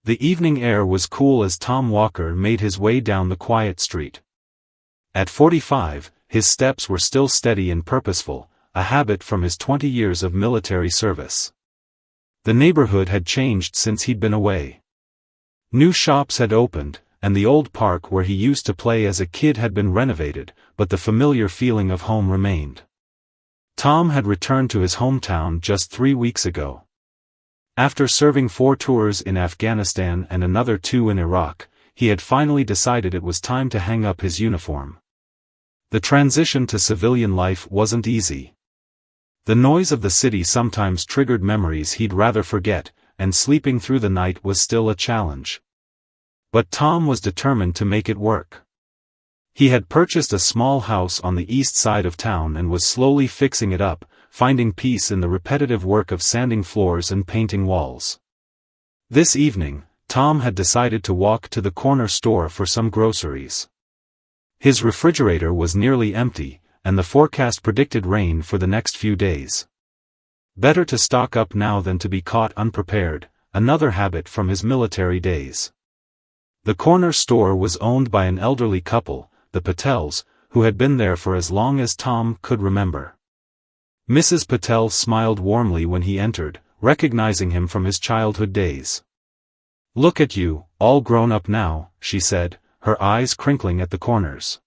The evening air was cool as Tom Walker made his way down the quiet street. At 45, his steps were still steady and purposeful, a habit from his 20 years of military service. The neighborhood had changed since he'd been away. New shops had opened, and the old park where he used to play as a kid had been renovated, but the familiar feeling of home remained. Tom had returned to his hometown just 3 weeks ago. After serving 4 tours in Afghanistan and another 2 in Iraq, he had finally decided it was time to hang up his uniform. The transition to civilian life wasn't easy. The noise of the city sometimes triggered memories he'd rather forget, and sleeping through the night was still a challenge. But Tom was determined to make it work. He had purchased a small house on the east side of town and was slowly fixing it up, finding peace in the repetitive work of sanding floors and painting walls. This evening, Tom had decided to walk to the corner store for some groceries. His refrigerator was nearly empty, and the forecast predicted rain for the next few days. Better to stock up now than to be caught unprepared, another habit from his military days. The corner store was owned by an elderly couple, the Patels, who had been there for as long as Tom could remember. Mrs. Patel smiled warmly when he entered, recognizing him from his childhood days. "Look at you, all grown up now," she said, her eyes crinkling at the corners.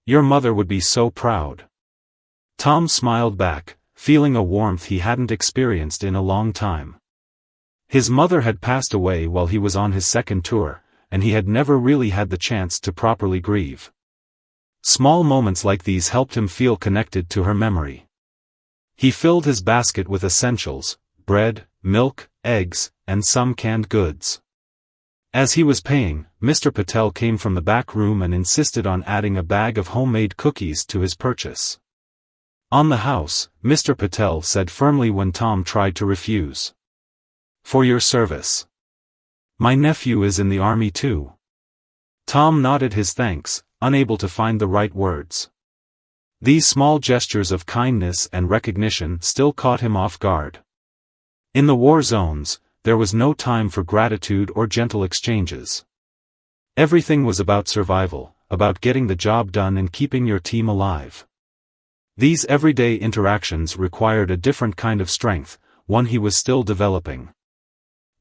"Your mother would be so proud." Tom smiled back, feeling a warmth he hadn't experienced in a long time. His mother had passed away while he was on his second tour, and he had never really had the chance to properly grieve. Small moments like these helped him feel connected to her memory. He filled his basket with essentials, bread, milk, eggs, and some canned goods. As he was paying, Mr. Patel came from the back room and insisted on adding a bag of homemade cookies to his purchase. "On the house," Mr. Patel said firmly when Tom tried to refuse. "For your service. My nephew is in the army too." Tom nodded his thanks, unable to find the right words. These small gestures of kindness and recognition still caught him off guard. In the war zones, there was no time for gratitude or gentle exchanges. Everything was about survival, about getting the job done and keeping your team alive. These everyday interactions required a different kind of strength, one he was still developing.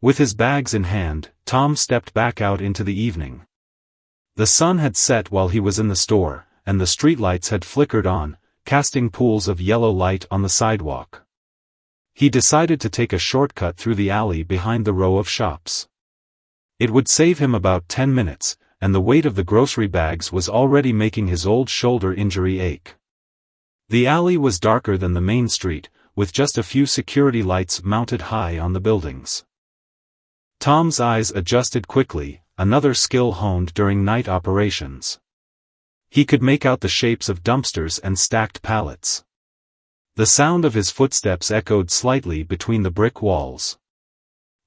With his bags in hand, Tom stepped back out into the evening. The sun had set while he was in the store, and the streetlights had flickered on, casting pools of yellow light on the sidewalk. He decided to take a shortcut through the alley behind the row of shops. It would save him about 10 minutes, and the weight of the grocery bags was already making his old shoulder injury ache. The alley was darker than the main street, with just a few security lights mounted high on the buildings. Tom's eyes adjusted quickly, another skill honed during night operations. He could make out the shapes of dumpsters and stacked pallets. The sound of his footsteps echoed slightly between the brick walls.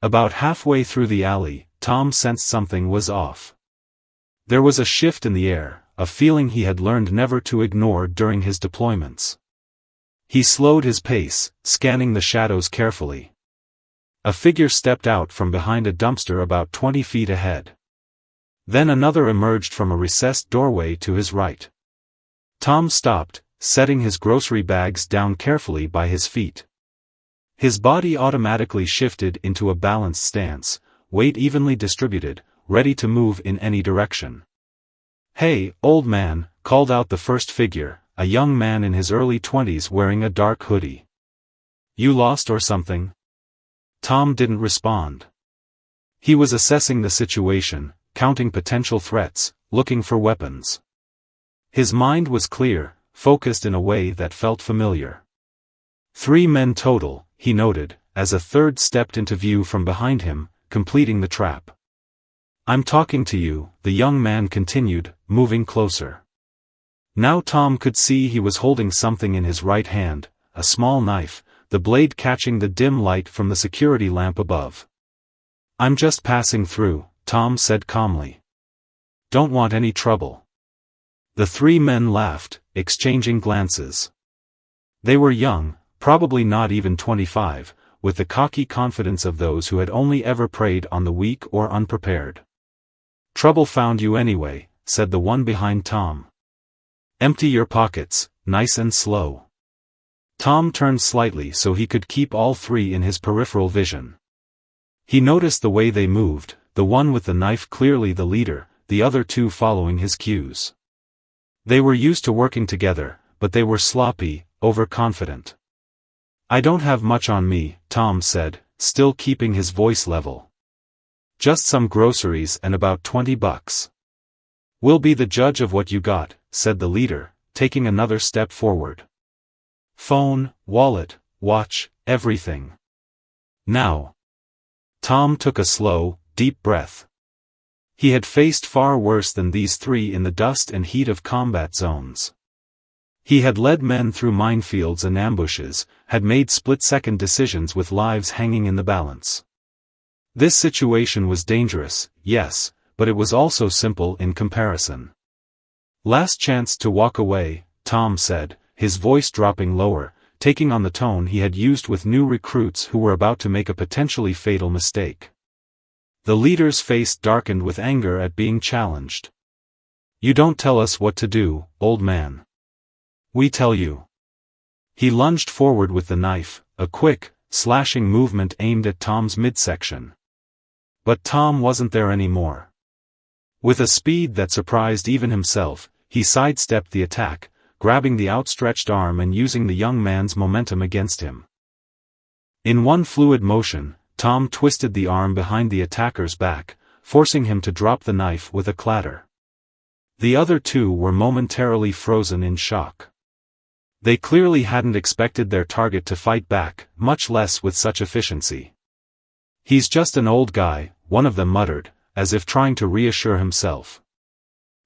About halfway through the alley, Tom sensed something was off. There was a shift in the air, a feeling he had learned never to ignore during his deployments. He slowed his pace, scanning the shadows carefully. A figure stepped out from behind a dumpster about 20 feet ahead. Then another emerged from a recessed doorway to his right. Tom stopped, setting his grocery bags down carefully by his feet. His body automatically shifted into a balanced stance, weight evenly distributed, ready to move in any direction. "Hey, old man," called out the first figure, a young man in his early 20s wearing a dark hoodie. "You lost or something?" Tom didn't respond. He was assessing the situation, counting potential threats, looking for weapons. His mind was clear, focused in a way that felt familiar. 3 men total, he noted, as a third stepped into view from behind him, completing the trap. "I'm talking to you," the young man continued, moving closer. Now Tom could see he was holding something in his right hand, a small knife, the blade catching the dim light from the security lamp above. "I'm just passing through," Tom said calmly. "Don't want any trouble." The 3 men laughed, exchanging glances. They were young, probably not even 25, with the cocky confidence of those who had only ever preyed on the weak or unprepared. "Trouble found you anyway," said the one behind Tom. "Empty your pockets, nice and slow." Tom turned slightly so he could keep all three in his peripheral vision. He noticed the way they moved, the one with the knife clearly the leader, the other two following his cues. They were used to working together, but they were sloppy, overconfident. "I don't have much on me," Tom said, still keeping his voice level. "Just some groceries and about $20. "We'll be the judge of what you got," said the leader, taking another step forward. "Phone, wallet, watch, everything. Now." Tom took a slow, deep breath. He had faced far worse than these three in the dust and heat of combat zones. He had led men through minefields and ambushes, had made split-second decisions with lives hanging in the balance. This situation was dangerous, yes, but it was also simple in comparison. "Last chance to walk away," Tom said, his voice dropping lower, taking on the tone he had used with new recruits who were about to make a potentially fatal mistake. The leader's face darkened with anger at being challenged. "You don't tell us what to do, old man. We tell you." He lunged forward with the knife, a quick, slashing movement aimed at Tom's midsection. But Tom wasn't there anymore. With a speed that surprised even himself, he sidestepped the attack, grabbing the outstretched arm and using the young man's momentum against him. In one fluid motion, Tom twisted the arm behind the attacker's back, forcing him to drop the knife with a clatter. The other two were momentarily frozen in shock. They clearly hadn't expected their target to fight back, much less with such efficiency. "He's just an old guy," one of them muttered, as if trying to reassure himself.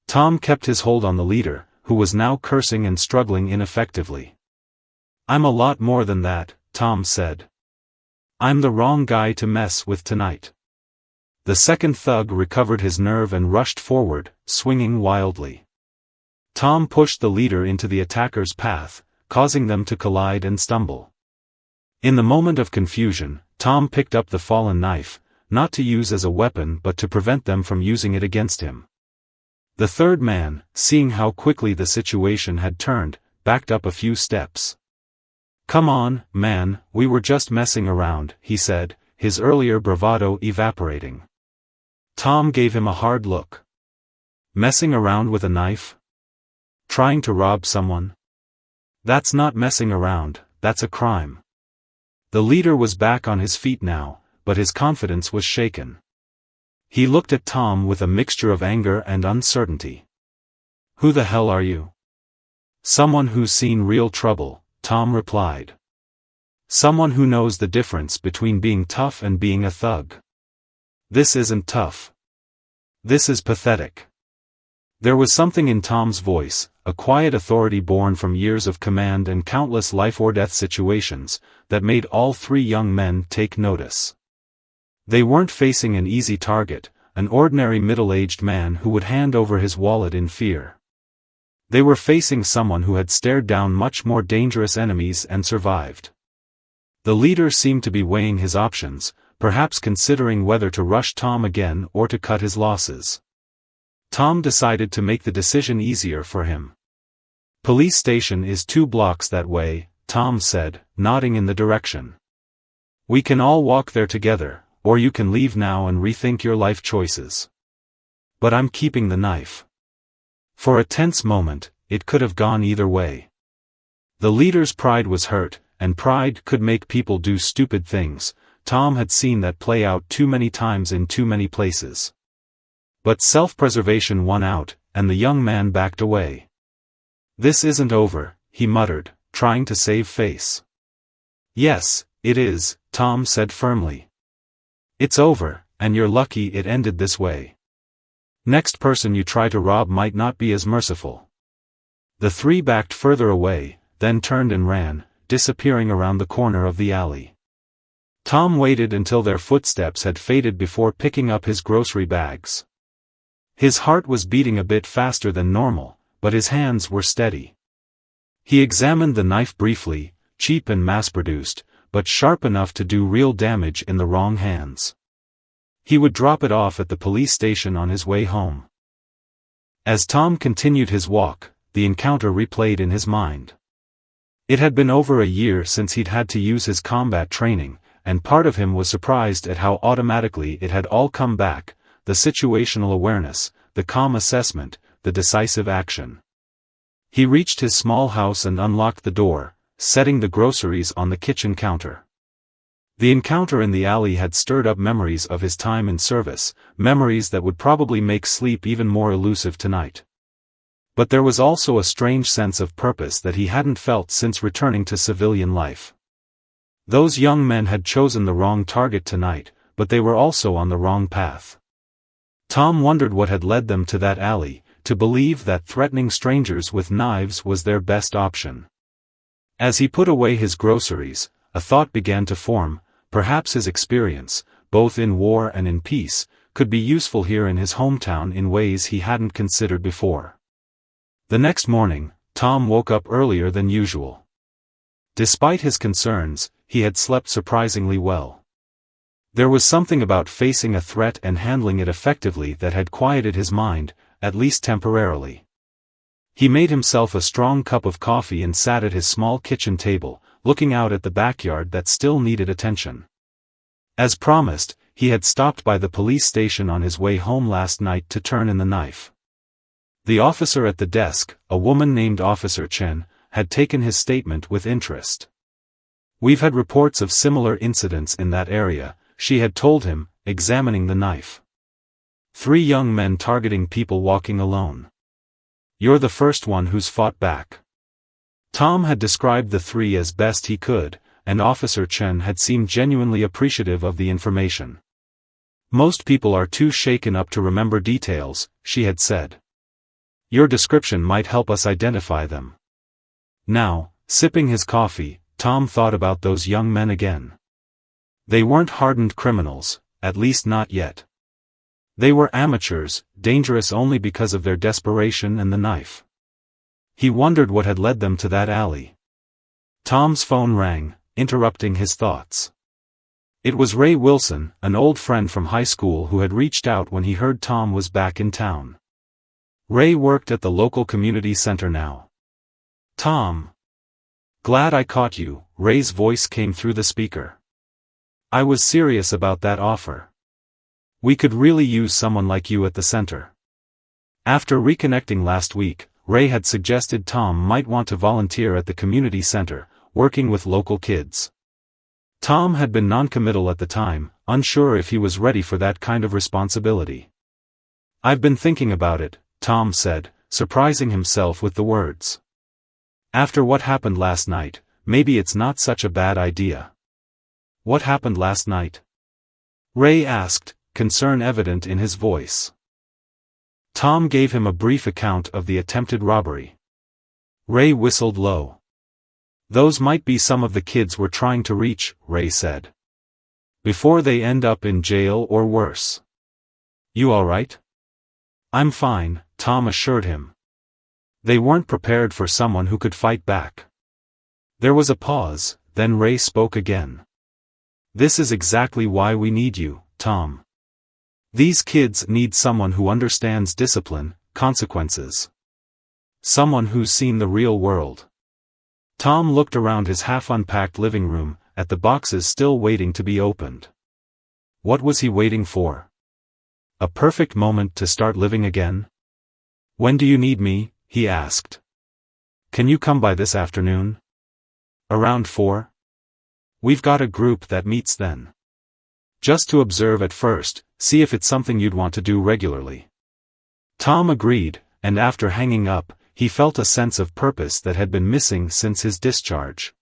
Tom kept his hold on the leader, who was now cursing and struggling ineffectively. "I'm a lot more than that," Tom said. "I'm the wrong guy to mess with tonight." The second thug recovered his nerve and rushed forward, swinging wildly. Tom pushed the leader into the attacker's path, causing them to collide and stumble. In the moment of confusion, Tom picked up the fallen knife, not to use as a weapon but to prevent them from using it against him. The third man, seeing how quickly the situation had turned, backed up a few steps. "Come on, man, we were just messing around," he said, his earlier bravado evaporating. Tom gave him a hard look. "Messing around with a knife? Trying to rob someone? That's not messing around, that's a crime." The leader was back on his feet now, but his confidence was shaken. He looked at Tom with a mixture of anger and uncertainty. "Who the hell are you?" "Someone who's seen real trouble," Tom replied. "Someone who knows the difference between being tough and being a thug." "This isn't tough. This is pathetic." There was something in Tom's voice, a quiet authority born from years of command and countless life-or-death situations, that made all three young men take notice. They weren't facing an easy target, an ordinary middle-aged man who would hand over his wallet in fear. They were facing someone who had stared down much more dangerous enemies and survived. The leader seemed to be weighing his options, perhaps considering whether to rush Tom again or to cut his losses. Tom decided to make the decision easier for him. "Police station is 2 blocks that way," Tom said, nodding in the direction. "We can all walk there together, or you can leave now and rethink your life choices. But I'm keeping the knife." For a tense moment, it could have gone either way. The leader's pride was hurt, and pride could make people do stupid things. Tom had seen that play out too many times in too many places. But self-preservation won out, and the young man backed away. "This isn't over," he muttered, trying to save face. "Yes, it is," Tom said firmly. "It's over, and you're lucky it ended this way. Next person you try to rob might not be as merciful." The three backed further away, then turned and ran, disappearing around the corner of the alley. Tom waited until their footsteps had faded before picking up his grocery bags. His heart was beating a bit faster than normal, but his hands were steady. He examined the knife briefly, cheap and mass-produced, but sharp enough to do real damage in the wrong hands. He would drop it off at the police station on his way home. As Tom continued his walk, the encounter replayed in his mind. It had been over a year since he'd had to use his combat training, and part of him was surprised at how automatically it had all come back: the situational awareness, the calm assessment, the decisive action. He reached his small house and unlocked the door, setting the groceries on the kitchen counter. The encounter in the alley had stirred up memories of his time in service, memories that would probably make sleep even more elusive tonight. But there was also a strange sense of purpose that he hadn't felt since returning to civilian life. Those young men had chosen the wrong target tonight, but they were also on the wrong path. Tom wondered what had led them to that alley, to believe that threatening strangers with knives was their best option. As he put away his groceries, a thought began to form: perhaps his experience, both in war and in peace, could be useful here in his hometown in ways he hadn't considered before. The next morning, Tom woke up earlier than usual. Despite his concerns, he had slept surprisingly well. There was something about facing a threat and handling it effectively that had quieted his mind, at least temporarily. He made himself a strong cup of coffee and sat at his small kitchen table, looking out at the backyard that still needed attention. As promised, he had stopped by the police station on his way home last night to turn in the knife. The officer at the desk, a woman named Officer Chen, had taken his statement with interest. "We've had reports of similar incidents in that area," she had told him, examining the knife. "3 young men targeting people walking alone. You're the first one who's fought back." Tom had described the 3 as best he could, and Officer Chen had seemed genuinely appreciative of the information. "Most people are too shaken up to remember details," she had said. "Your description might help us identify them." Now, sipping his coffee, Tom thought about those young men again. They weren't hardened criminals, at least not yet. They were amateurs, dangerous only because of their desperation and the knife. He wondered what had led them to that alley. Tom's phone rang, interrupting his thoughts. It was Ray Wilson, an old friend from high school who had reached out when he heard Tom was back in town. Ray worked at the local community center now. "Tom. Glad I caught you," Ray's voice came through the speaker. "I was serious about that offer. We could really use someone like you at the center." After reconnecting last week, Ray had suggested Tom might want to volunteer at the community center, working with local kids. Tom had been non-committal at the time, unsure if he was ready for that kind of responsibility. "I've been thinking about it," Tom said, surprising himself with the words. "After what happened last night, maybe it's not such a bad idea." "What happened last night?" Ray asked, concern evident in his voice. Tom gave him a brief account of the attempted robbery. Ray whistled low. "Those might be some of the kids we're trying to reach," Ray said. "Before they end up in jail or worse." "You all right?" "I'm fine," Tom assured him. They weren't prepared for someone who could fight back. There was a pause, then Ray spoke again. "This is exactly why we need you, Tom. These kids need someone who understands discipline, consequences. Someone who's seen the real world." Tom looked around his half-unpacked living room, at the boxes still waiting to be opened. What was he waiting for? A perfect moment to start living again? "When do you need me?" he asked. "Can you come by this afternoon? Around 4? We've got a group that meets then. Just to observe at first, see if it's something you'd want to do regularly." Tom agreed, and after hanging up, he felt a sense of purpose that had been missing since his discharge.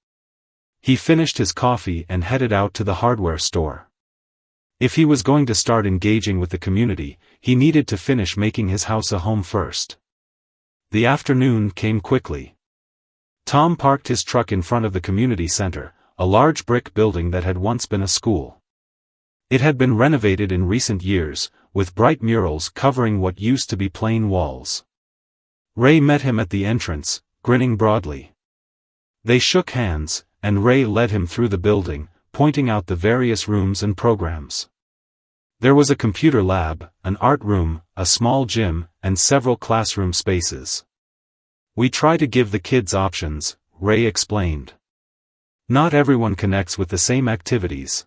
He finished his coffee and headed out to the hardware store. If he was going to start engaging with the community, he needed to finish making his house a home first. The afternoon came quickly. Tom parked his truck in front of the community center, a large brick building that had once been a school. It had been renovated in recent years, with bright murals covering what used to be plain walls. Ray met him at the entrance, grinning broadly. They shook hands, and Ray led him through the building, pointing out the various rooms and programs. There was a computer lab, an art room, a small gym, and several classroom spaces. We try to give the kids options, Ray explained. Not everyone connects with the same activities.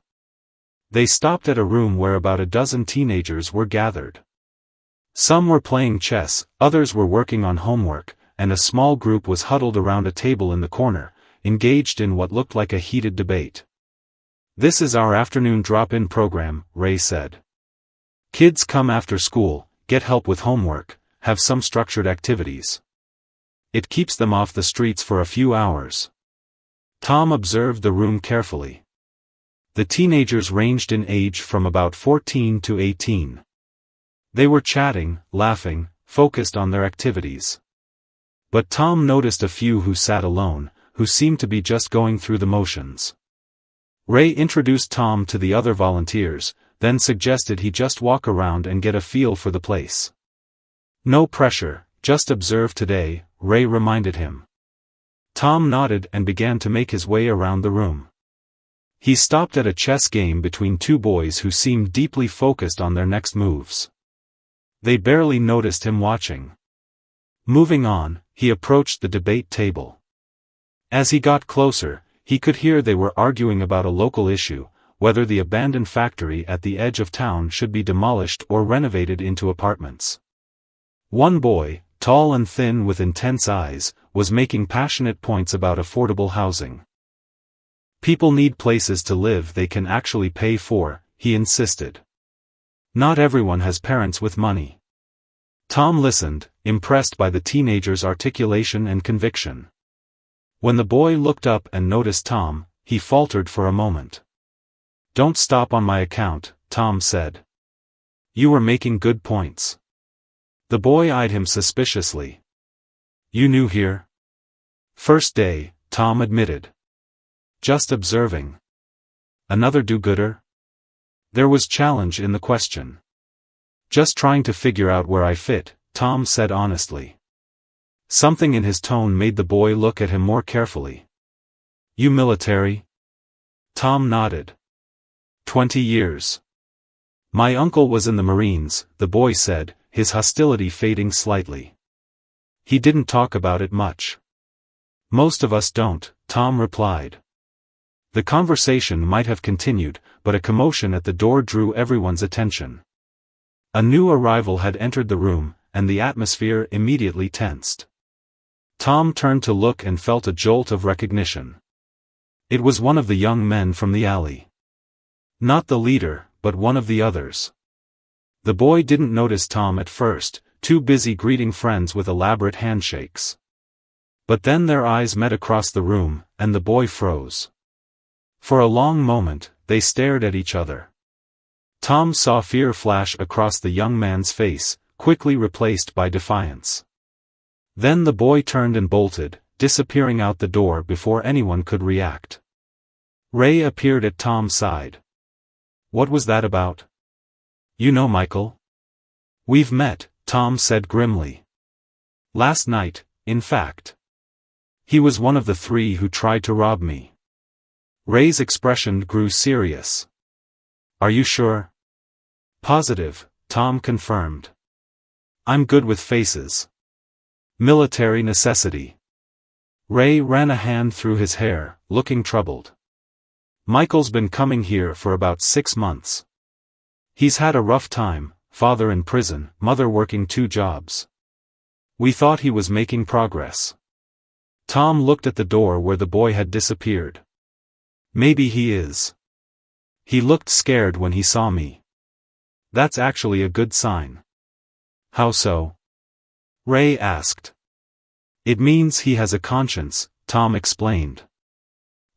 They stopped at a room where about a dozen teenagers were gathered. Some were playing chess, others were working on homework, and a small group was huddled around a table in the corner, engaged in what looked like a heated debate. "This is our afternoon drop-in program," Ray said. "Kids come after school, get help with homework, have some structured activities. It keeps them off the streets for a few hours." Tom observed the room carefully. The teenagers ranged in age from about 14 to 18. They were chatting, laughing, focused on their activities. But Tom noticed a few who sat alone, who seemed to be just going through the motions. Ray introduced Tom to the other volunteers, then suggested he just walk around and get a feel for the place. "No pressure, just observe today," Ray reminded him. Tom nodded and began to make his way around the room. He stopped at a chess game between two boys who seemed deeply focused on their next moves. They barely noticed him watching. Moving on, he approached the debate table. As he got closer, he could hear they were arguing about a local issue, whether the abandoned factory at the edge of town should be demolished or renovated into apartments. One boy, tall and thin with intense eyes, was making passionate points about affordable housing. "People need places to live they can actually pay for," he insisted. "Not everyone has parents with money." Tom listened, impressed by the teenager's articulation and conviction. When the boy looked up and noticed Tom, he faltered for a moment. "Don't stop on my account," Tom said. "You were making good points." The boy eyed him suspiciously. "You new here?" "First day," Tom admitted. "Just observing." "Another do-gooder?" There was challenge in the question. "Just trying to figure out where I fit," Tom said honestly. Something in his tone made the boy look at him more carefully. "You military?" Tom nodded. 20 years. "My uncle was in the Marines," the boy said, his hostility fading slightly. He didn't talk about it much. "Most of us don't," Tom replied. The conversation might have continued, but a commotion at the door drew everyone's attention. A new arrival had entered the room, and the atmosphere immediately tensed. Tom turned to look and felt a jolt of recognition. It was one of the young men from the alley. Not the leader, but one of the others. The boy didn't notice Tom at first, too busy greeting friends with elaborate handshakes. But then their eyes met across the room, and the boy froze. For a long moment, they stared at each other. Tom saw fear flash across the young man's face, quickly replaced by defiance. Then the boy turned and bolted, disappearing out the door before anyone could react. Ray appeared at Tom's side. "What was that about?" "You know Michael?" "We've met," Tom said grimly. "Last night, in fact. He was one of the three who tried to rob me." Ray's expression grew serious. "Are you sure?" "Positive," Tom confirmed. "I'm good with faces. Military necessity." Ray ran a hand through his hair, looking troubled. "Michael's been coming here for about 6 months. He's had a rough time, father in prison, mother working 2 jobs. We thought he was making progress." Tom looked at the door where the boy had disappeared. "Maybe he is. He looked scared when he saw me. That's actually a good sign." "How so?" Ray asked. "It means he has a conscience," Tom explained.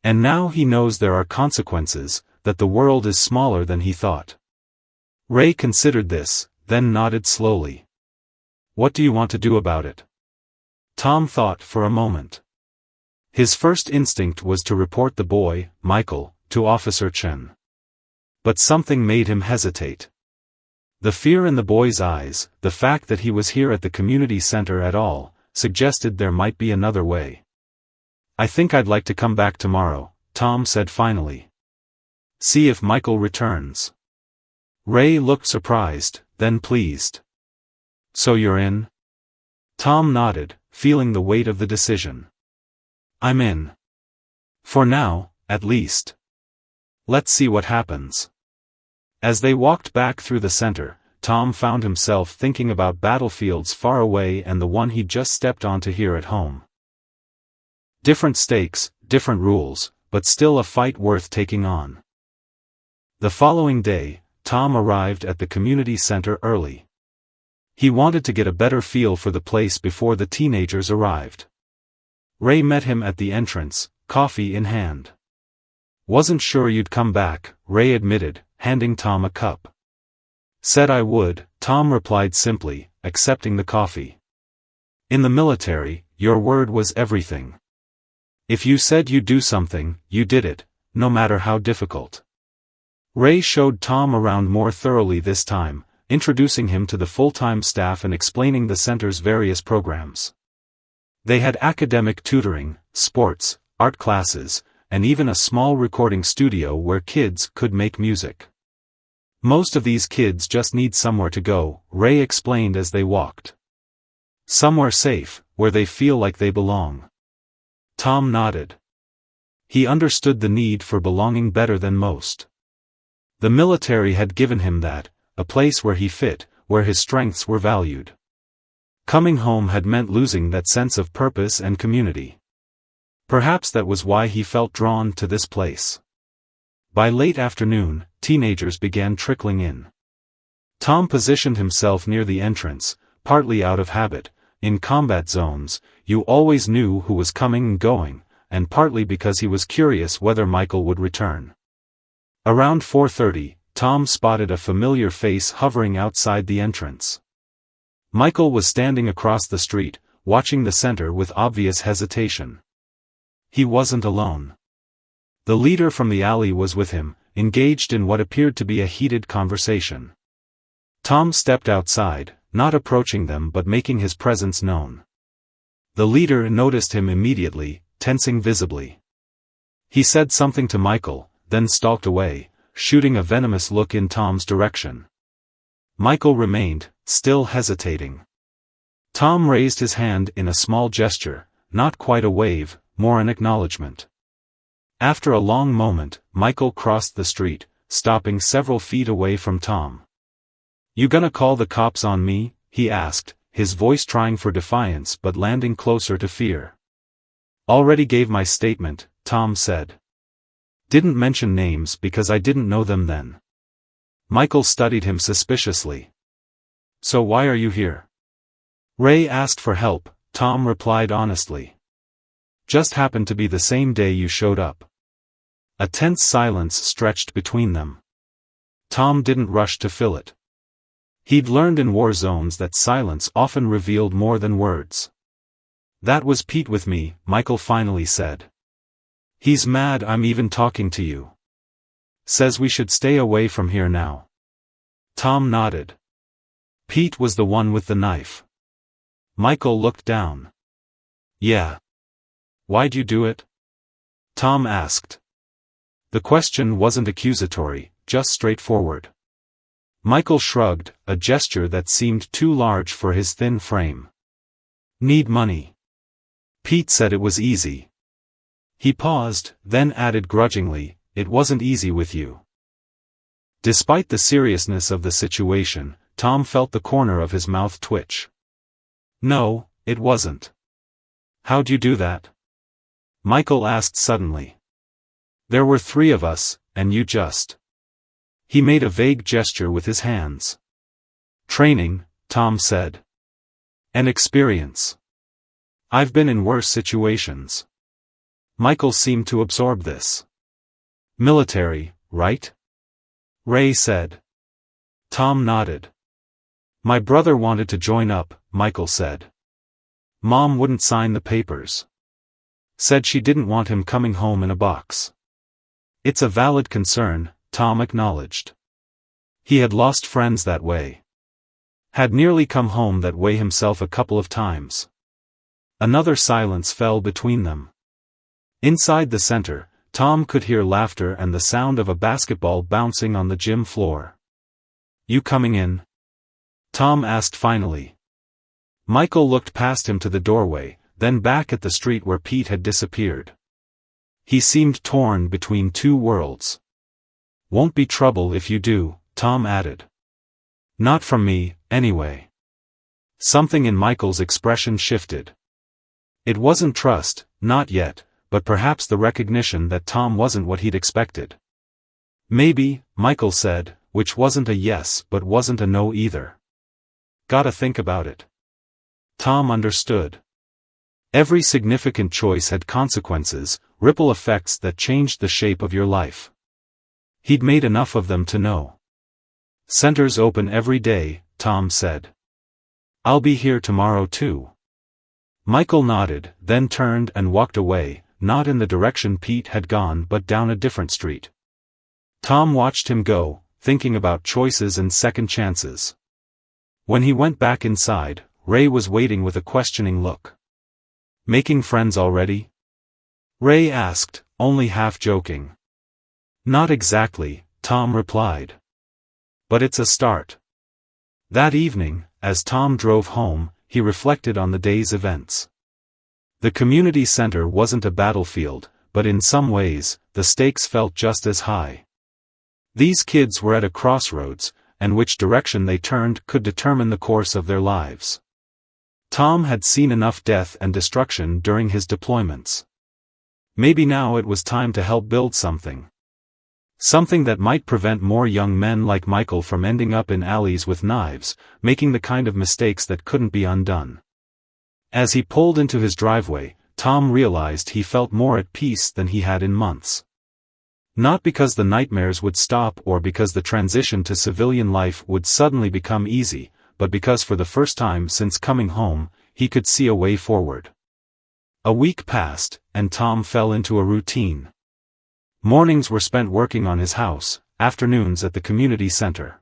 "And now he knows there are consequences, that the world is smaller than he thought." Ray considered this, then nodded slowly. "What do you want to do about it?" Tom thought for a moment. His first instinct was to report the boy, Michael, to Officer Chen. But something made him hesitate. The fear in the boy's eyes, the fact that he was here at the community center at all, suggested there might be another way. "I think I'd like to come back tomorrow," Tom said finally. See if Michael returns. Ray looked surprised, then pleased. So you're in? Tom nodded, feeling the weight of the decision. I'm in. For now, at least. Let's see what happens. As they walked back through the center, Tom found himself thinking about battlefields far away and the one he'd just stepped onto here at home. Different stakes, different rules, but still a fight worth taking on. The following day, Tom arrived at the community center early. He wanted to get a better feel for the place before the teenagers arrived. Ray met him at the entrance, coffee in hand. Wasn't sure you'd come back, Ray admitted, handing Tom a cup. Said I would, Tom replied simply, accepting the coffee. In the military, your word was everything. If you said you'd do something, you did it, no matter how difficult. Ray showed Tom around more thoroughly this time, introducing him to the full-time staff and explaining the center's various programs. They had academic tutoring, sports, art classes, and even a small recording studio where kids could make music. Most of these kids just need somewhere to go, Ray explained as they walked. Somewhere safe, where they feel like they belong. Tom nodded. He understood the need for belonging better than most. The military had given him that, a place where he fit, where his strengths were valued. Coming home had meant losing that sense of purpose and community. Perhaps that was why he felt drawn to this place. By late afternoon, teenagers began trickling in. Tom positioned himself near the entrance, partly out of habit. In combat zones, you always knew who was coming and going, and partly because he was curious whether Michael would return. Around 4:30, Tom spotted a familiar face hovering outside the entrance. Michael was standing across the street, watching the center with obvious hesitation. He wasn't alone. The leader from the alley was with him, engaged in what appeared to be a heated conversation. Tom stepped outside, not approaching them but making his presence known. The leader noticed him immediately, tensing visibly. He said something to Michael, then stalked away, shooting a venomous look in Tom's direction. Michael remained, still hesitating. Tom raised his hand in a small gesture, not quite a wave, more an acknowledgement. After a long moment, Michael crossed the street, stopping several feet away from Tom. You gonna call the cops on me? He asked, his voice trying for defiance but landing closer to fear. Already gave my statement, Tom said. Didn't mention names because I didn't know them then. Michael studied him suspiciously. So why are you here? Ray asked for help, Tom replied honestly. Just happened to be the same day you showed up. A tense silence stretched between them. Tom didn't rush to fill it. He'd learned in war zones that silence often revealed more than words. That was Pete with me, Michael finally said. He's mad I'm even talking to you. Says we should stay away from here now. Tom nodded. Pete was the one with the knife. Michael looked down. Yeah. Why'd you do it? Tom asked. The question wasn't accusatory, just straightforward. Michael shrugged, a gesture that seemed too large for his thin frame. Need money. Pete said it was easy. He paused, then added grudgingly, it wasn't easy with you. Despite the seriousness of the situation, Tom felt the corner of his mouth twitch. No, it wasn't. How'd you do that? Michael asked suddenly. There were 3 of us, and you just. He made a vague gesture with his hands. Training, Tom said. An experience. I've been in worse situations. Michael seemed to absorb this. Military, right? Ray said. Tom nodded. My brother wanted to join up, Michael said. Mom wouldn't sign the papers. Said she didn't want him coming home in a box. It's a valid concern, Tom acknowledged. He had lost friends that way. Had nearly come home that way himself a couple of times. Another silence fell between them. Inside the center, Tom could hear laughter and the sound of a basketball bouncing on the gym floor. "You coming in?" Tom asked finally. Michael looked past him to the doorway, then back at the street where Pete had disappeared. He seemed torn between two worlds. "Won't be trouble if you do," Tom added. "Not from me, anyway." Something in Michael's expression shifted. It wasn't trust, not yet, but perhaps the recognition that Tom wasn't what he'd expected. "Maybe," Michael said, which wasn't a yes but wasn't a no either. "Gotta think about it." Tom understood. Every significant choice had consequences, ripple effects that changed the shape of your life. He'd made enough of them to know. "Centers open every day," Tom said. "I'll be here tomorrow too." Michael nodded, then turned and walked away, not in the direction Pete had gone but down a different street. Tom watched him go, thinking about choices and second chances. When he went back inside, Ray was waiting with a questioning look. "Making friends already?" Ray asked, only half joking. "Not exactly," Tom replied. "But it's a start." That evening, as Tom drove home, he reflected on the day's events. The community center wasn't a battlefield, but in some ways, the stakes felt just as high. These kids were at a crossroads, and which direction they turned could determine the course of their lives. Tom had seen enough death and destruction during his deployments. Maybe now it was time to help build something. Something that might prevent more young men like Michael from ending up in alleys with knives, making the kind of mistakes that couldn't be undone. As he pulled into his driveway, Tom realized he felt more at peace than he had in months. Not because the nightmares would stop or because the transition to civilian life would suddenly become easy, but because for the first time since coming home, he could see a way forward. A week passed, and Tom fell into a routine. Mornings were spent working on his house, afternoons at the community center.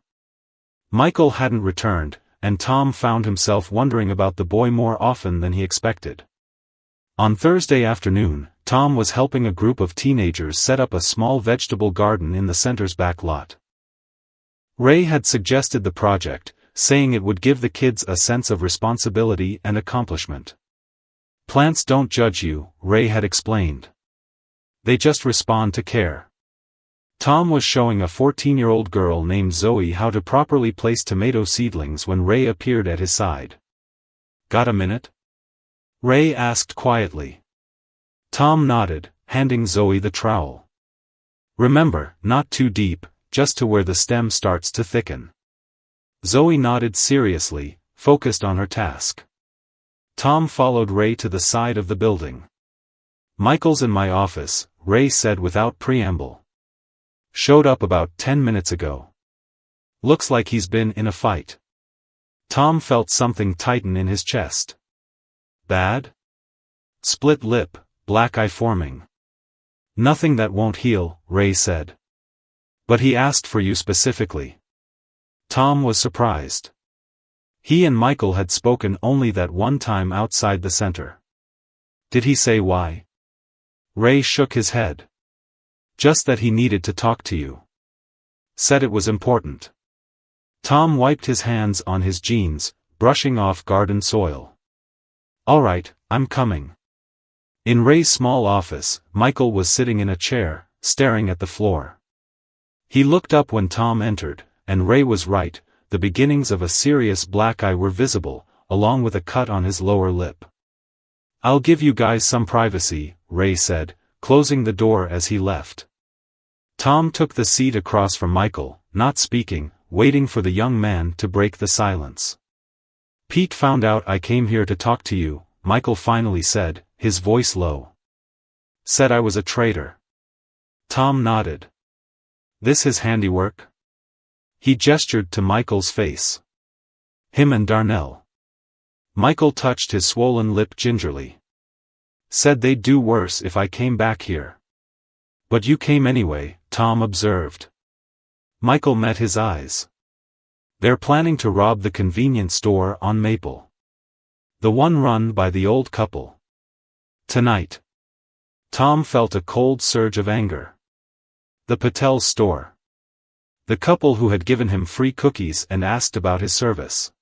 Michael hadn't returned, and Tom found himself wondering about the boy more often than he expected. On Thursday afternoon, Tom was helping a group of teenagers set up a small vegetable garden in the center's back lot. Ray had suggested the project, saying it would give the kids a sense of responsibility and accomplishment. "Plants don't judge you," Ray had explained. "They just respond to care." Tom was showing a 14-year-old girl named Zoe how to properly place tomato seedlings when Ray appeared at his side. "Got a minute?" Ray asked quietly. Tom nodded, handing Zoe the trowel. "Remember, not too deep, just to where the stem starts to thicken." Zoe nodded seriously, focused on her task. Tom followed Ray to the side of the building. "Michael's in my office," Ray said without preamble. "Showed up about 10 minutes ago. Looks like he's been in a fight." Tom felt something tighten in his chest. "Bad?" "Split lip, black eye forming." "Nothing that won't heal," Ray said. "But he asked for you specifically." Tom was surprised. He and Michael had spoken only that one time outside the center. "Did he say why?" Ray shook his head. "Just that he needed to talk to you. Said it was important." Tom wiped his hands on his jeans, brushing off garden soil. "All right, I'm coming." In Ray's small office, Michael was sitting in a chair, staring at the floor. He looked up when Tom entered, and Ray was right, the beginnings of a serious black eye were visible, along with a cut on his lower lip. "I'll give you guys some privacy," Ray said, closing the door as he left. Tom took the seat across from Michael, not speaking, waiting for the young man to break the silence. "Pete found out I came here to talk to you," Michael finally said, his voice low. "Said I was a traitor." Tom nodded. "This his handiwork?" He gestured to Michael's face. "Him and Darnell." Michael touched his swollen lip gingerly. "Said they'd do worse if I came back here." "But you came anyway," Tom observed. Michael met his eyes. "They're planning to rob the convenience store on Maple. The one run by the old couple. Tonight." Tom felt a cold surge of anger. The Patel's store. The couple who had given him free cookies and asked about his service.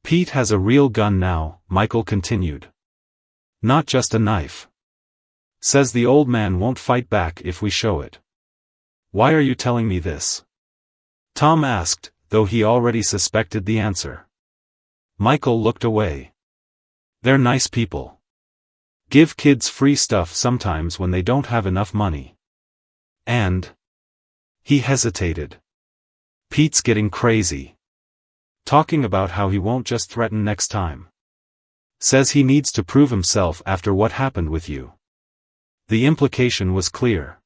Pete has a real gun now, Michael continued. Not just a knife. Says the old man won't fight back if we show it. Why are you telling me this? Tom asked, though he already suspected the answer. Michael looked away. They're nice people. Give kids free stuff sometimes when they don't have enough money. And... He hesitated. Pete's getting crazy. Talking about how he won't just threaten next time. Says he needs to prove himself after what happened with you. The implication was clear.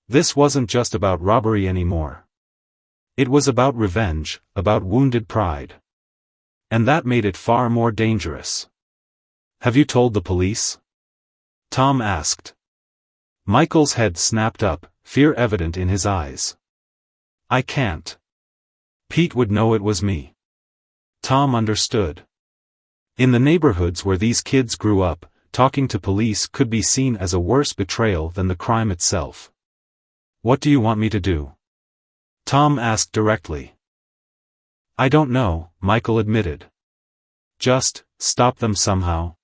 This wasn't just about robbery anymore. It was about revenge, about wounded pride. And that made it far more dangerous. Have you told the police? Tom asked. Michael's head snapped up, fear evident in his eyes. I can't. Pete would know it was me. Tom understood. In the neighborhoods where these kids grew up, talking to police could be seen as a worse betrayal than the crime itself. What do you want me to do? Tom asked directly. I don't know, Michael admitted. Just, stop them somehow.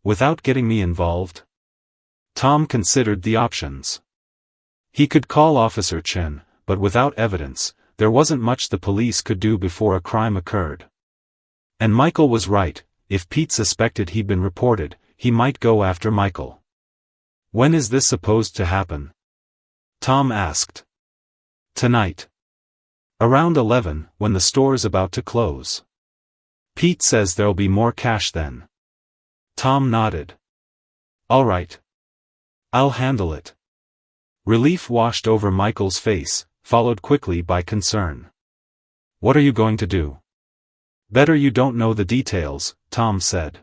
Without getting me involved? Tom considered the options. He could call Officer Chen, but without evidence, there wasn't much the police could do before a crime occurred. And Michael was right, if Pete suspected he'd been reported, he might go after Michael. When is this supposed to happen? Tom asked. Tonight. Around 11, when the store's about to close. Pete says there'll be more cash then. Tom nodded. All right. I'll handle it. Relief washed over Michael's face, followed quickly by concern. What are you going to do? Better you don't know the details, Tom said.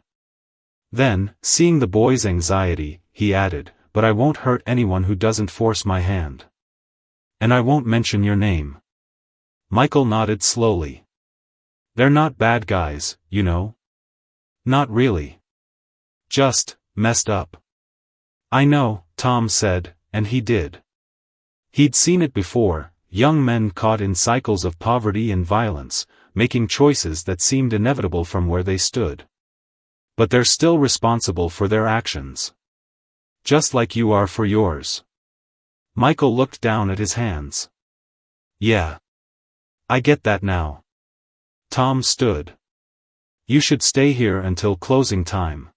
Then, seeing the boy's anxiety, he added, but I won't hurt anyone who doesn't force my hand. And I won't mention your name. Michael nodded slowly. They're not bad guys, you know. Not really. Just, messed up. I know, Tom said, and he did. He'd seen it before, young men caught in cycles of poverty and violence, making choices that seemed inevitable from where they stood. But they're still responsible for their actions. Just like you are for yours. Michael looked down at his hands. Yeah. I get that now. Tom stood. You should stay here until closing time.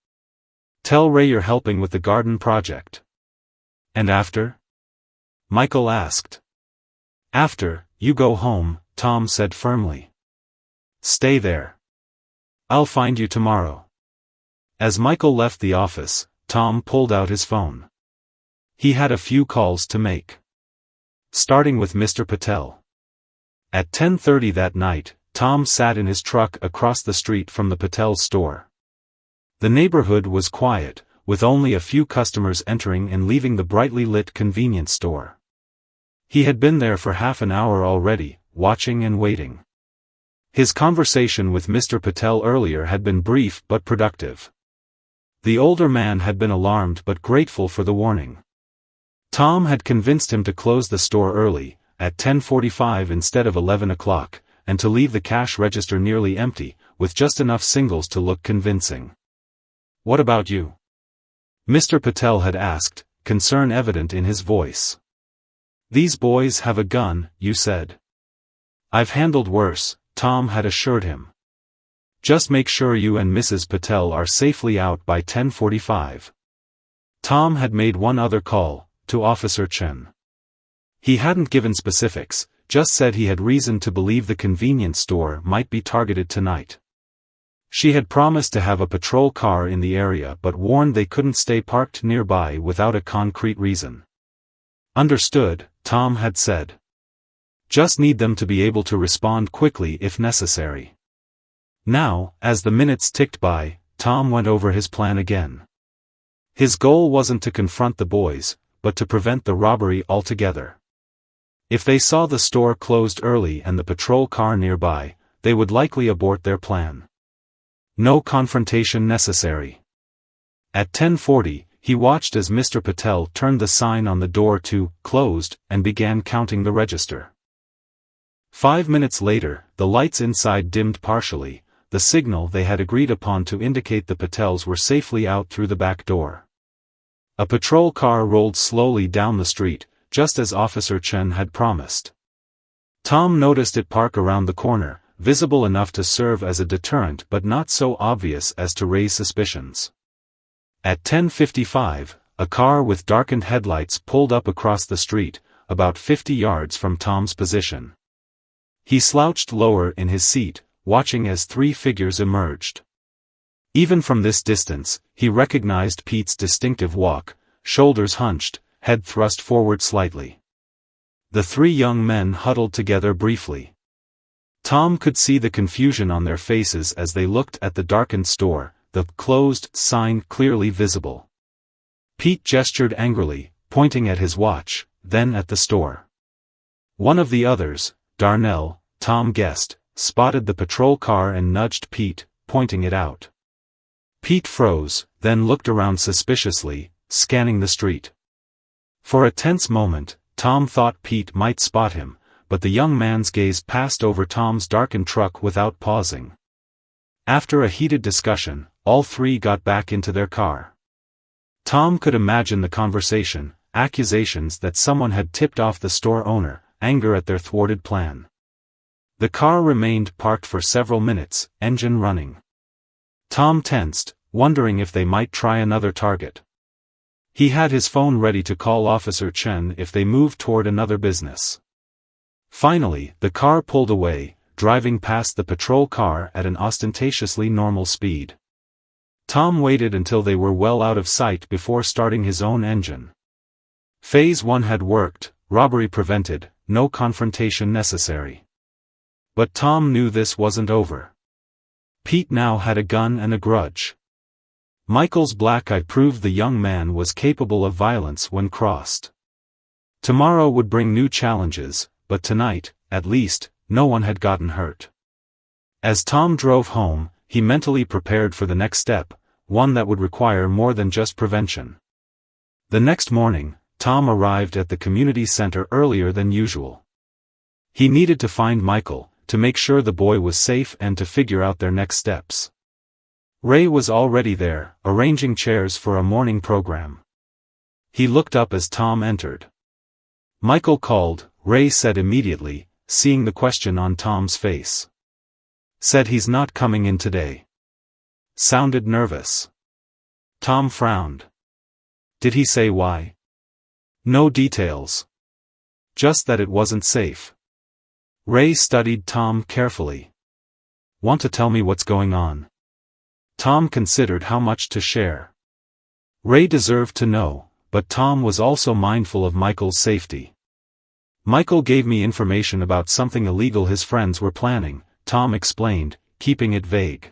Tell Ray you're helping with the garden project. And after? Michael asked. After, you go home, Tom said firmly. Stay there. I'll find you tomorrow. As Michael left the office, Tom pulled out his phone. He had a few calls to make. Starting with Mr. Patel. At 10:30 that night, Tom sat in his truck across the street from the Patel store. The neighborhood was quiet, with only a few customers entering and leaving the brightly lit convenience store. He had been there for half an hour already, watching and waiting. His conversation with Mr. Patel earlier had been brief but productive. The older man had been alarmed but grateful for the warning. Tom had convinced him to close the store early, at 10:45 instead of 11 o'clock, and to leave the cash register nearly empty, with just enough singles to look convincing. What about you? Mr. Patel had asked, concern evident in his voice. These boys have a gun, you said. I've handled worse, Tom had assured him. Just make sure you and Mrs. Patel are safely out by 10:45. Tom had made one other call, to Officer Chen. He hadn't given specifics, just said he had reason to believe the convenience store might be targeted tonight. She had promised to have a patrol car in the area but warned they couldn't stay parked nearby without a concrete reason. Understood, Tom had said. Just need them to be able to respond quickly if necessary. Now, as the minutes ticked by, Tom went over his plan again. His goal wasn't to confront the boys, but to prevent the robbery altogether. If they saw the store closed early and the patrol car nearby, they would likely abort their plan. No confrontation necessary. At 10:40, He watched as Mr. Patel turned the sign on the door to "closed" and began counting the register. 5 minutes later, the lights inside dimmed partially, the signal they had agreed upon to indicate the Patels were safely out through the back door. A patrol car rolled slowly down the street, just as Officer Chen had promised. Tom noticed it park around the corner, visible enough to serve as a deterrent but not so obvious as to raise suspicions. At 10:55, a car with darkened headlights pulled up across the street, about 50 yards from Tom's position. He slouched lower in his seat, watching as 3 figures emerged. Even from this distance, he recognized Pete's distinctive walk, shoulders hunched, head thrust forward slightly. The 3 young men huddled together briefly. Tom could see the confusion on their faces as they looked at the darkened store, the "closed" sign clearly visible. Pete gestured angrily, pointing at his watch, then at the store. One of the others, Darnell, Tom guessed, spotted the patrol car and nudged Pete, pointing it out. Pete froze, then looked around suspiciously, scanning the street. For a tense moment, Tom thought Pete might spot him, but the young man's gaze passed over Tom's darkened truck without pausing. After a heated discussion, all 3 got back into their car. Tom could imagine the conversation, accusations that someone had tipped off the store owner, anger at their thwarted plan. The car remained parked for several minutes, engine running. Tom tensed, wondering if they might try another target. He had his phone ready to call Officer Chen if they moved toward another business. Finally, the car pulled away, driving past the patrol car at an ostentatiously normal speed. Tom waited until they were well out of sight before starting his own engine. Phase 1 had worked, robbery prevented, no confrontation necessary. But Tom knew this wasn't over. Pete now had a gun and a grudge. Michael's black eye proved the young man was capable of violence when crossed. Tomorrow would bring new challenges, but tonight, at least, no one had gotten hurt. As Tom drove home, he mentally prepared for the next step, one that would require more than just prevention. The next morning, Tom arrived at the community center earlier than usual. He needed to find Michael, to make sure the boy was safe and to figure out their next steps. Ray was already there, arranging chairs for a morning program. He looked up as Tom entered. "Michael called," Ray said immediately, seeing the question on Tom's face. "Said he's not coming in today." Sounded nervous. Tom frowned. "Did he say why?" "No details. Just that it wasn't safe." Ray studied Tom carefully. "Want to tell me what's going on?" Tom considered how much to share. Ray deserved to know, but Tom was also mindful of Michael's safety. "Michael gave me information about something illegal his friends were planning," Tom explained, keeping it vague.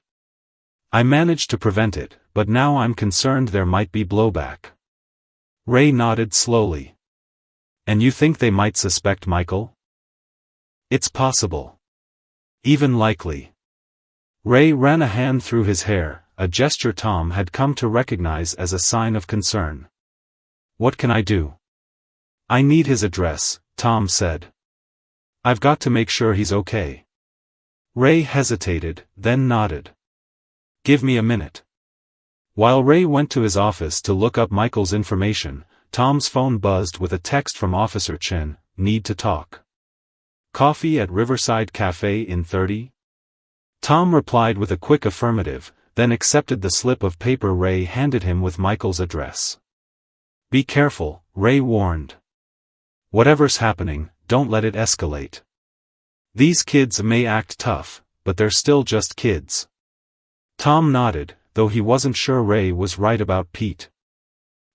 "I managed to prevent it, but now I'm concerned there might be blowback." Ray nodded slowly. "And you think they might suspect Michael?" "It's possible. Even likely." Ray ran a hand through his hair, a gesture Tom had come to recognize as a sign of concern. "What can I do?" "I need his address," Tom said. "I've got to make sure he's okay." Ray hesitated, then nodded. "Give me a minute." While Ray went to his office to look up Michael's information, Tom's phone buzzed with a text from Officer Chen, "Need to talk. Coffee at Riverside Cafe in 30?" Tom replied with a quick affirmative, then accepted the slip of paper Ray handed him with Michael's address. "Be careful," Ray warned. "Whatever's happening, don't let it escalate. These kids may act tough, but they're still just kids." Tom nodded, though he wasn't sure Ray was right about Pete.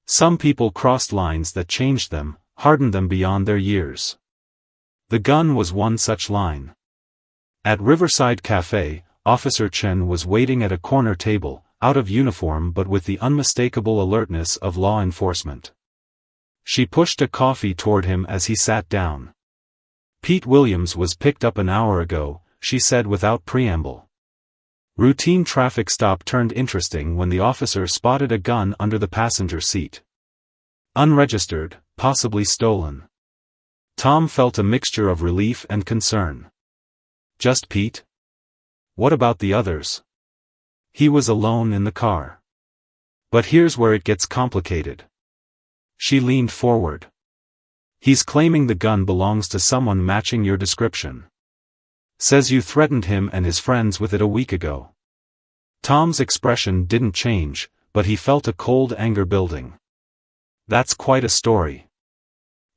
Some people crossed lines that changed them, hardened them beyond their years. The gun was one such line. At Riverside Cafe, Officer Chen was waiting at a corner table, out of uniform but with the unmistakable alertness of law enforcement. She pushed a coffee toward him as he sat down. "Pete Williams was picked up an hour ago," she said without preamble. Routine traffic stop turned interesting when the officer spotted a gun under the passenger seat. Unregistered, possibly stolen. Tom felt a mixture of relief and concern. Just Pete? What about the others? He was alone in the car. But here's where it gets complicated. She leaned forward. He's claiming the gun belongs to someone matching your description. Says you threatened him and his friends with it a week ago. Tom's expression didn't change, but he felt a cold anger building. That's quite a story.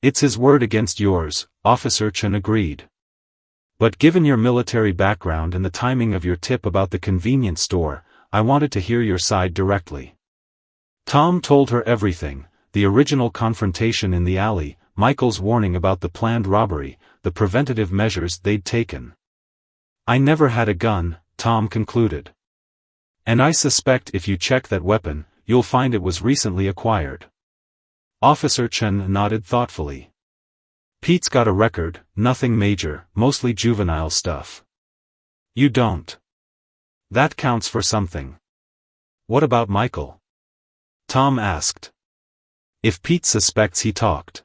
It's his word against yours, Officer Chen agreed. But given your military background and the timing of your tip about the convenience store, I wanted to hear your side directly. Tom told her everything, the original confrontation in the alley, Michael's warning about the planned robbery, the preventative measures they'd taken. I never had a gun, Tom concluded. And I suspect if you check that weapon, you'll find it was recently acquired. Officer Chen nodded thoughtfully. Pete's got a record, nothing major, mostly juvenile stuff. You don't. That counts for something. What about Michael? Tom asked. If Pete suspects he talked.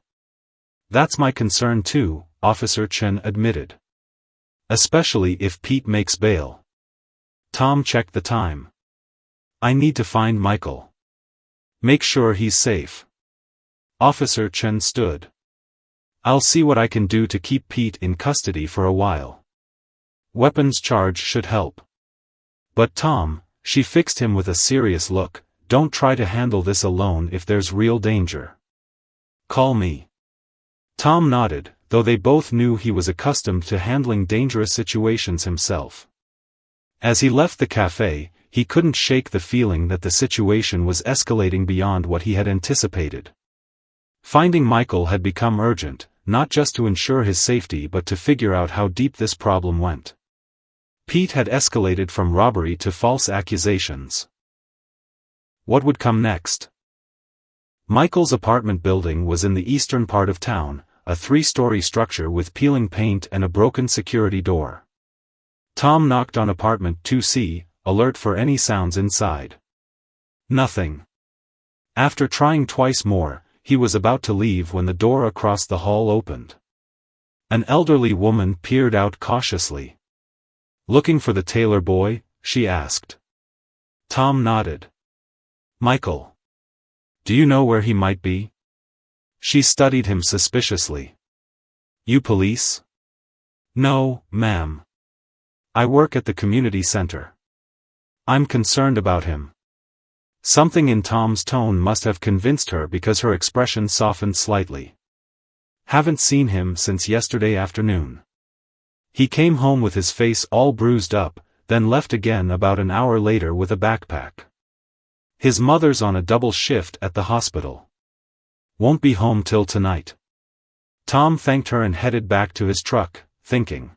That's my concern too, Officer Chen admitted. Especially if Pete makes bail. Tom checked the time. I need to find Michael. Make sure he's safe. Officer Chen stood. I'll see what I can do to keep Pete in custody for a while. Weapons charge should help. But Tom, she fixed him with a serious look, don't try to handle this alone if there's real danger. Call me. Tom nodded, though they both knew he was accustomed to handling dangerous situations himself. As he left the cafe, he couldn't shake the feeling that the situation was escalating beyond what he had anticipated. Finding Michael had become urgent, not just to ensure his safety but to figure out how deep this problem went. Pete had escalated from robbery to false accusations. What would come next? Michael's apartment building was in the eastern part of town, a 3-story structure with peeling paint and a broken security door. Tom knocked on apartment 2C, alert for any sounds inside. Nothing. After trying twice more, he was about to leave when the door across the hall opened. An elderly woman peered out cautiously. Looking for the tailor boy? She asked. Tom nodded. Michael. Do you know where he might be? She studied him suspiciously. You police? No, ma'am. I work at the community center. I'm concerned about him. Something in Tom's tone must have convinced her because her expression softened slightly. Haven't seen him since yesterday afternoon. He came home with his face all bruised up, then left again about an hour later with a backpack. His mother's on a double shift at the hospital. Won't be home till tonight. Tom thanked her and headed back to his truck, thinking.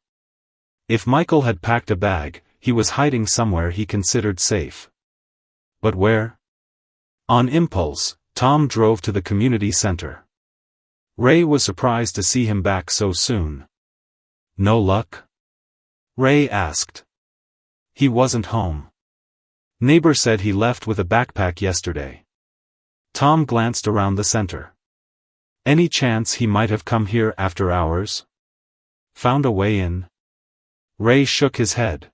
If Michael had packed a bag, he was hiding somewhere he considered safe. But where? On impulse, Tom drove to the community center. Ray was surprised to see him back so soon. No luck? Ray asked. He wasn't home. Neighbor said he left with a backpack yesterday. Tom glanced around the center. Any chance he might have come here after hours? Found a way in? Ray shook his head.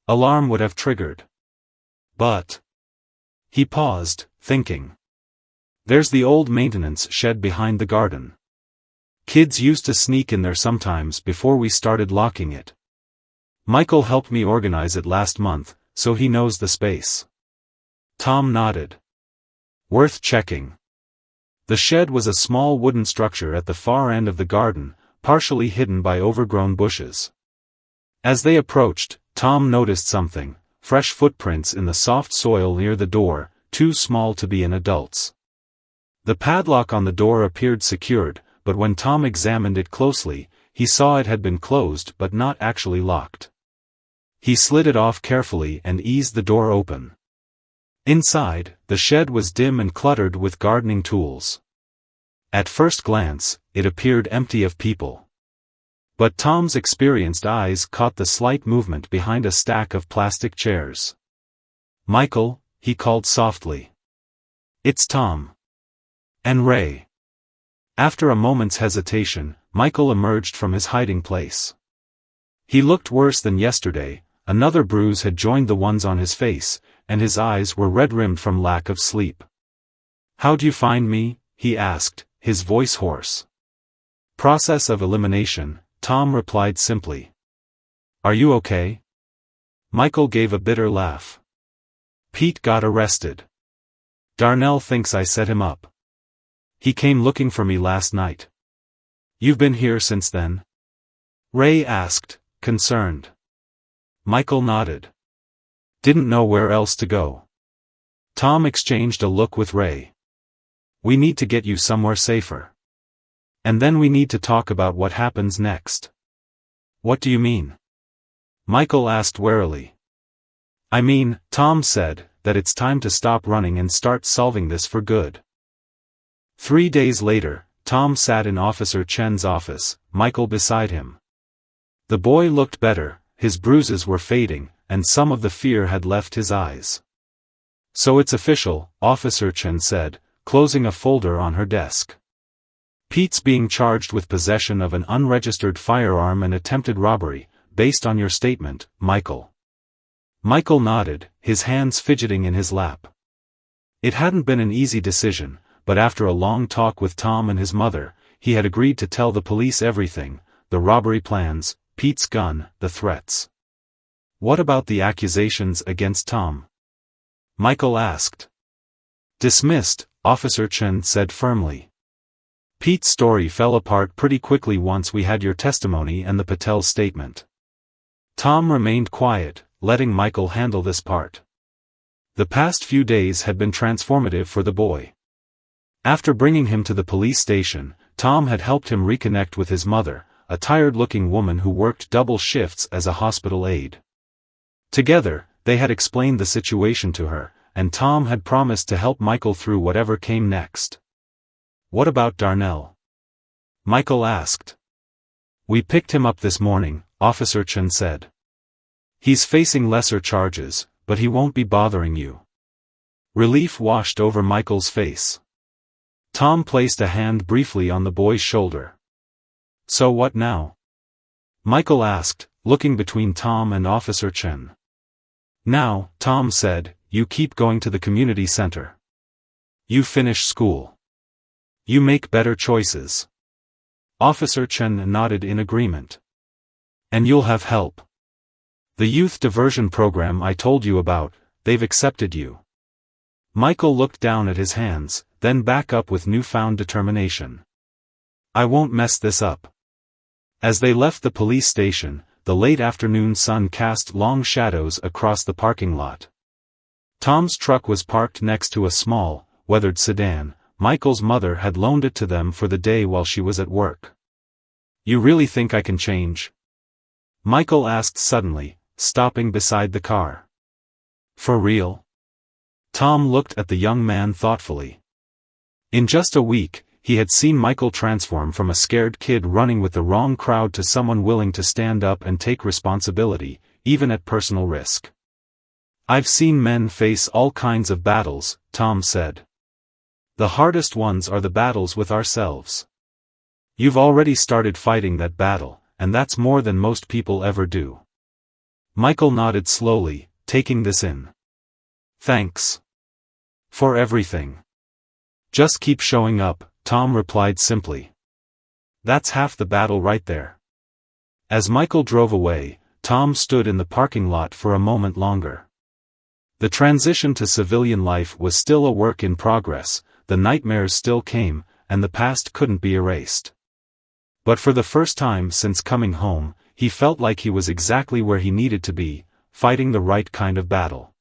Alarm would have triggered. But. He paused, thinking. There's the old maintenance shed behind the garden. Kids used to sneak in there sometimes before we started locking it. Michael helped me organize it last month, so he knows the space. Tom nodded. Worth checking. The shed was a small wooden structure at the far end of the garden, partially hidden by overgrown bushes. As they approached, Tom noticed something, fresh footprints in the soft soil near the door, too small to be an adult's. The padlock on the door appeared secured, but when Tom examined it closely, he saw it had been closed but not actually locked. He slid it off carefully and eased the door open. Inside, the shed was dim and cluttered with gardening tools. At first glance, it appeared empty of people. But Tom's experienced eyes caught the slight movement behind a stack of plastic chairs. "Michael," he called softly. "It's Tom." "And Ray." After a moment's hesitation, Michael emerged from his hiding place. He looked worse than yesterday. Another bruise had joined the ones on his face, and his eyes were red-rimmed from lack of sleep. "How'd you find me?" he asked, his voice hoarse. "Process of elimination," Tom replied simply. "Are you okay?" Michael gave a bitter laugh. "Pete got arrested. Darnell thinks I set him up. He came looking for me last night." "You've been here since then?" Ray asked, concerned. Michael nodded. "Didn't know where else to go." Tom exchanged a look with Ray. "We need to get you somewhere safer. And then we need to talk about what happens next." "What do you mean?" Michael asked warily. "I mean," Tom said, "that it's time to stop running and start solving this for good." 3 days later, Tom sat in Officer Chen's office, Michael beside him. The boy looked better, his bruises were fading, and some of the fear had left his eyes. "So it's official," Officer Chen said, closing a folder on her desk. "Pete's being charged with possession of an unregistered firearm and attempted robbery, based on your statement, Michael." Michael nodded, his hands fidgeting in his lap. It hadn't been an easy decision, but after a long talk with Tom and his mother, he had agreed to tell the police everything: the robbery plans, Pete's gun, the threats. "What about the accusations against Tom?" Michael asked. "Dismissed," Officer Chen said firmly. "Pete's story fell apart pretty quickly once we had your testimony and the Patel statement." Tom remained quiet, letting Michael handle this part. The past few days had been transformative for the boy. After bringing him to the police station, Tom had helped him reconnect with his mother, a tired-looking woman who worked double shifts as a hospital aide. Together, they had explained the situation to her, and Tom had promised to help Michael through whatever came next. "What about Darnell?" Michael asked. "We picked him up this morning," Officer Chen said. "He's facing lesser charges, but he won't be bothering you." Relief washed over Michael's face. Tom placed a hand briefly on the boy's shoulder. "So what now?" Michael asked, looking between Tom and Officer Chen. "Now," Tom said, "you keep going to the community center. You finish school. You make better choices." Officer Chen nodded in agreement. "And you'll have help. The youth diversion program I told you about, they've accepted you." Michael looked down at his hands, then back up with newfound determination. "I won't mess this up." As they left the police station, the late afternoon sun cast long shadows across the parking lot. Tom's truck was parked next to a small, weathered sedan. Michael's mother had loaned it to them for the day while she was at work. "You really think I can change?" Michael asked suddenly, stopping beside the car. "For real?" Tom looked at the young man thoughtfully. In just a week, he had seen Michael transform from a scared kid running with the wrong crowd to someone willing to stand up and take responsibility, even at personal risk. "I've seen men face all kinds of battles," Tom said. "The hardest ones are the battles with ourselves. You've already started fighting that battle, and that's more than most people ever do." Michael nodded slowly, taking this in. "Thanks. For everything." "Just keep showing up," Tom replied simply. "That's half the battle right there." As Michael drove away, Tom stood in the parking lot for a moment longer. The transition to civilian life was still a work in progress, the nightmares still came, and the past couldn't be erased. But for the first time since coming home, he felt like he was exactly where he needed to be, fighting the right kind of battle.